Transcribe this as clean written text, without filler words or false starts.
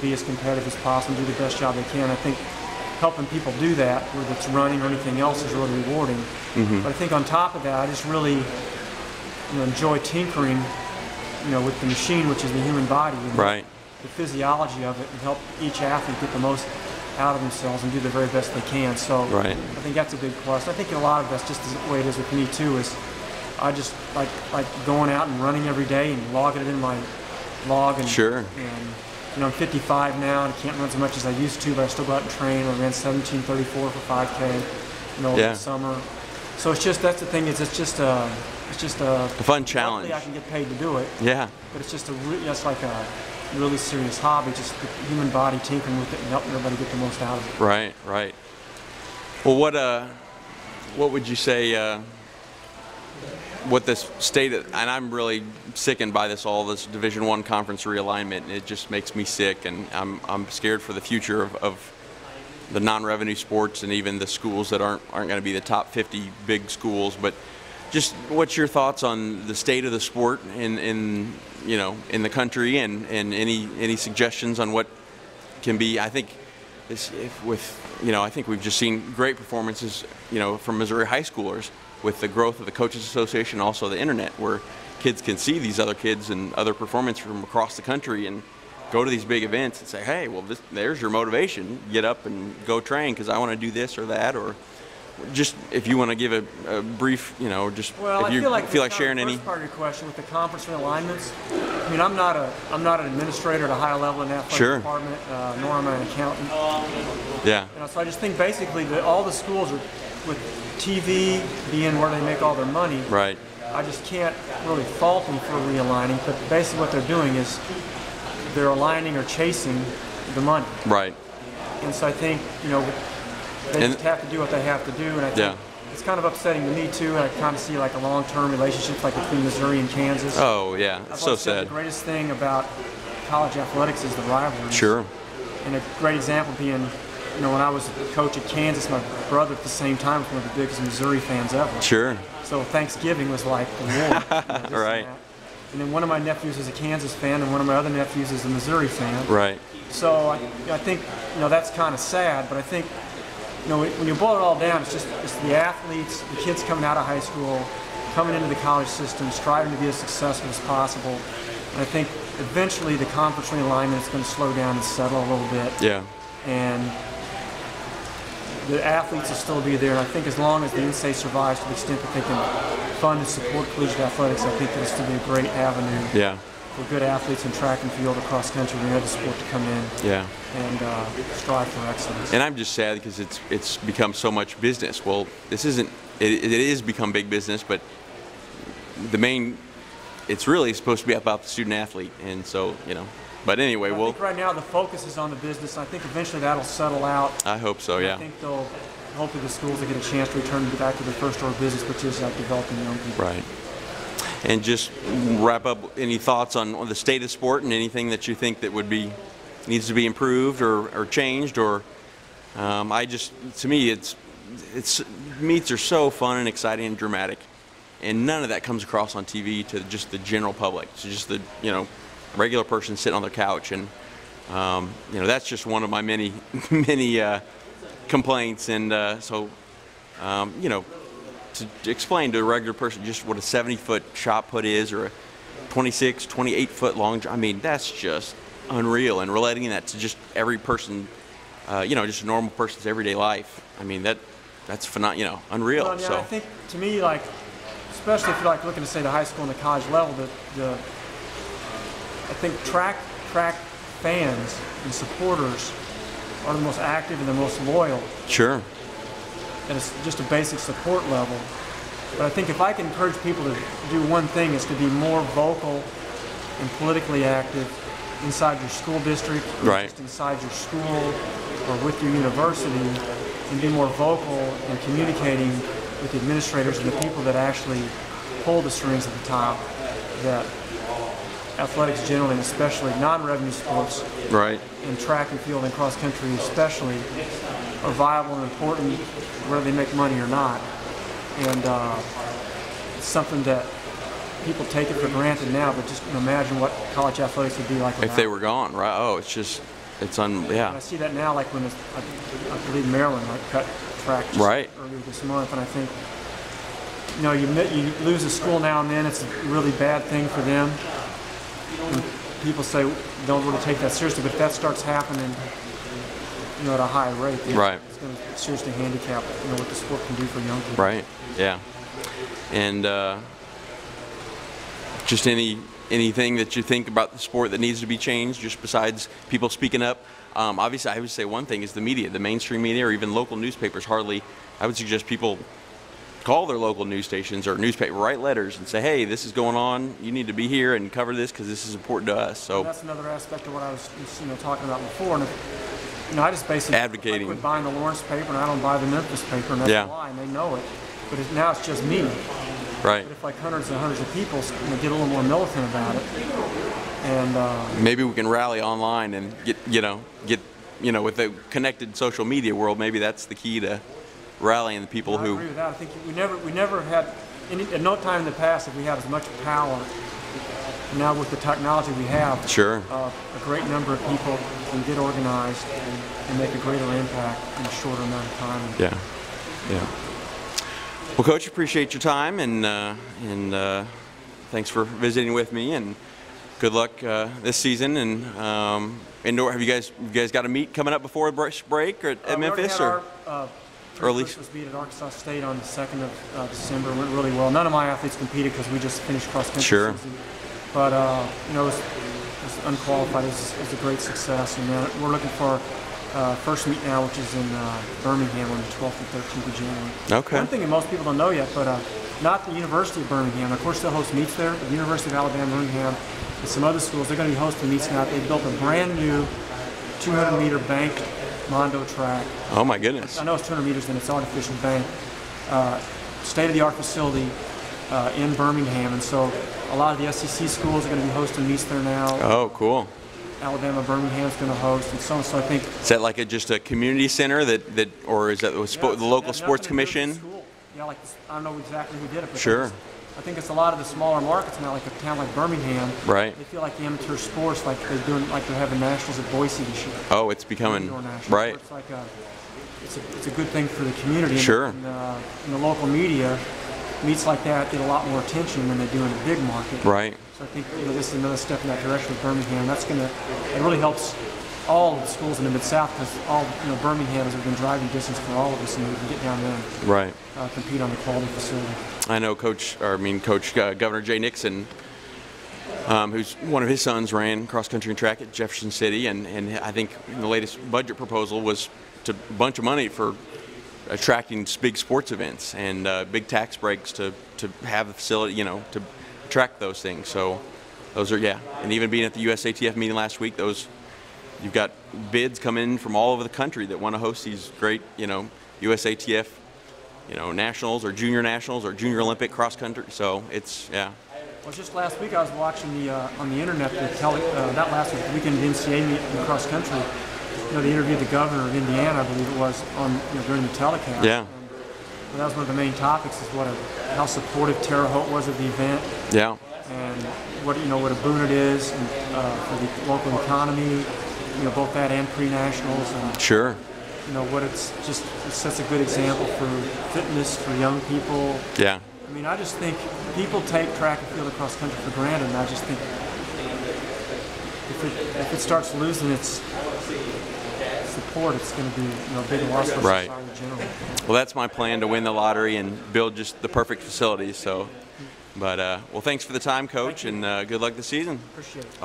be as competitive as possible and do the best job they can. I think helping people do that, whether it's running or anything else, is really rewarding. Mm-hmm. But I think on top of that, I just really enjoy tinkering, with the machine, which is the human body, and right. the physiology of it, and help each athlete get the most out of themselves and do the very best they can. So right. I think that's a big plus. I think a lot of that's just the way it is with me too. Is I just like going out and running every day and logging it in my log. And, sure. And I'm 55 now and I can't run as much as I used to, but I still go out and train. I ran 17:34 for 5K, over the summer. So it's just, that's the thing, is it's just a fun challenge. I can get paid to do it. Yeah. But it's just it's like a really serious hobby, just the human body tinkering with it and helping everybody get the most out of it. Right, right. Well, what would you say? What this state of, and I'm really sickened by this Division I conference realignment. It just makes me sick, and I'm scared for the future of the non-revenue sports and even the schools that aren't going to be the top 50 big schools. But just what's your thoughts on the state of the sport in the country, and any suggestions on what can be? I think I think we've just seen great performances, from Missouri high schoolers with the growth of the Coaches Association, also the internet, where kids can see these other kids and other performance from across the country and go to these big events and say, hey, well, there's your motivation. Get up and go train because I want to do this or that. Or just if you want to give a brief, just if you feel like sharing any. First part of your question with the conference realignments, I mean, I'm not an administrator at a high level in the athletic department, nor am I an accountant. Yeah. So I just think basically that all the schools are, with TV being where they make all their money. Right. I just can't really fault them for realigning, but basically what they're doing is they're aligning or chasing the money. Right. And so I think, they just have to do what they have to do, and I think it's kind of upsetting to me too, and I kind of see like a long-term relationship like between Missouri and Kansas. Oh yeah, it's so sad. The greatest thing about college athletics is the rivalry. Sure. And a great example being, when I was a coach at Kansas, my brother at the same time was one of the biggest Missouri fans ever. Sure. So Thanksgiving was like the war. Right. And then one of my nephews is a Kansas fan, and one of my other nephews is a Missouri fan. Right. So I think that's kind of sad, but I think when you boil it all down, it's the athletes, the kids coming out of high school, coming into the college system, striving to be as successful as possible. And I think eventually the conference realignment is going to slow down and settle a little bit. Yeah. And the athletes will still be there, and I think as long as the NSA survives to the extent that they can fund and support collegiate athletics, I think it'll still be a great avenue for good athletes in track and field across country and other sport to come in and strive for excellence. And I'm just sad because it's become so much business. Well, this isn't. It is become big business, but it's really supposed to be about the student athlete, and so But anyway, I think right now the focus is on the business. I think eventually that'll settle out. I hope so. Yeah. I think hopefully the schools will get a chance to return back to their first order of business, which is developing young people. Right. And just wrap up, any thoughts on the state of sport and anything that you think that needs to be improved or changed, or to me it's meets are so fun and exciting and dramatic, and none of that comes across on TV to just the general public. To just the regular person sitting on their couch, and that's just one of my many complaints, and to explain to a regular person just what a 70-foot shot put is, or a 26, 28-foot long, I mean, that's just unreal, and relating that to just every person, just a normal person's everyday life. I mean, that's phenomenal, unreal. Well, yeah, so I think to me, especially if you're looking to say the high school and the college level, I think track fans and supporters are the most active and the most loyal. Sure. And it's just a basic support level. But I think if I can encourage people to do one thing, it's to be more vocal and politically active inside your school district, right, just inside your school or with your university, and be more vocal in communicating with the administrators and the people that actually pull the strings at the top, that athletics generally, and especially non-revenue sports, right, and track and field and cross country especially, are viable and important whether they make money or not. And it's something that people take it for granted now, but just imagine what college athletics would be like if they were gone, right? Oh, it's just, yeah. And I see that now, like when I believe Maryland cut track just earlier this month, and I think, you know, you lose a school now and then, it's a really bad thing for them. And people say don't really take that seriously, but if that starts happening, you know, at a high rate, it's going to seriously handicap, you know, what the sport can do for young people. Right. Yeah. And just anything that you think about the sport that needs to be changed, just besides people speaking up? Obviously, I would say one thing is the media, the mainstream media, or even local newspapers. Hardly, I would suggest people call their local news stations or newspaper, write letters and say, hey, this is going on, you need to be here and cover this because this is important to us. So and that's another aspect of what I was, you know, talking about before. And you know, I just basically advocating. I quit buying the Lawrence paper and I don't buy the Memphis paper, and that's why, and they know it. But now it's just me. Right. But if like hundreds and hundreds of people, you know, get a little more militant about it, and maybe we can rally online and get with the connected social media world. Maybe that's the key to rallying the people who. I agree with that. I think we never had at no time in the past have we had as much power. Now with the technology we have, a great number of people can get organized and make a greater impact in a shorter amount of time. Yeah. Yeah. Well, Coach, appreciate your time, and thanks for visiting with me, and good luck this season. And indoor, have you guys got a meet coming up before break or at Memphis? Our early was meet at Arkansas State on the 2nd of December. It went really well. None of my athletes competed because we just finished cross country season. But you know, it was unqualified. It was a great success, and we're looking for. First meet now, which is in Birmingham on the 12th and 13th of January. Okay. One thing that most people don't know yet, but not the University of Birmingham. Of course, they'll host meets there. But the University of Alabama, Birmingham, and some other schools, they're going to be hosting meets now. They built a brand new 200-meter banked Mondo track. Oh my goodness! I know it's 200 meters and it's artificial bank. State-of-the-art facility in Birmingham, and so a lot of the SEC schools are going to be hosting meets there now. Oh, cool. Alabama, Birmingham's going to host, and so on. So I think. Is that like just a community center that, or is that the local sports commission? Yeah, like I don't know exactly who did it, but I think it's a lot of the smaller markets now, like a town like Birmingham. Right. They feel like the amateur sports, like they're having nationals at Boise this year. Oh, it's becoming right. It's like it's a good thing for the community. Sure. And the local media, meets like that get a lot more attention than they do in a big market. Right. So I think this is another step in that direction with Birmingham. It really helps all of the schools in the Mid-South because Birmingham is within driving distance for all of us, and we can get down there and compete on the quality facility. I know Coach Governor Jay Nixon, who's one of his sons ran cross country and track at Jefferson City, and I think the latest budget proposal was a bunch of money for attracting big sports events and big tax breaks to have the facility, to track those things. So those are, and even being at the USATF meeting last week, you've got bids come in from all over the country that want to host these great, USATF, nationals or junior Olympic cross country. So it's, Well, just last week I was watching on the internet, not last week, the weekend of the NCAA meet in cross country. They interviewed the governor of Indiana, I believe it was, during the telecast. Yeah. And that was one of the main topics, is how supportive Terre Haute was of the event. Yeah. And what a boon it is for the local economy, both that and pre-nationals. And, sure. It sets a good example for fitness for young people. Yeah. I mean, I just think people take track and field across country for granted, and I just think if it starts losing its support, it's going to be a big loss for society in general. Well, that's my plan, to win the lottery and build just the perfect facilities. So, but well, thanks for the time, Coach, and good luck this season. Appreciate it.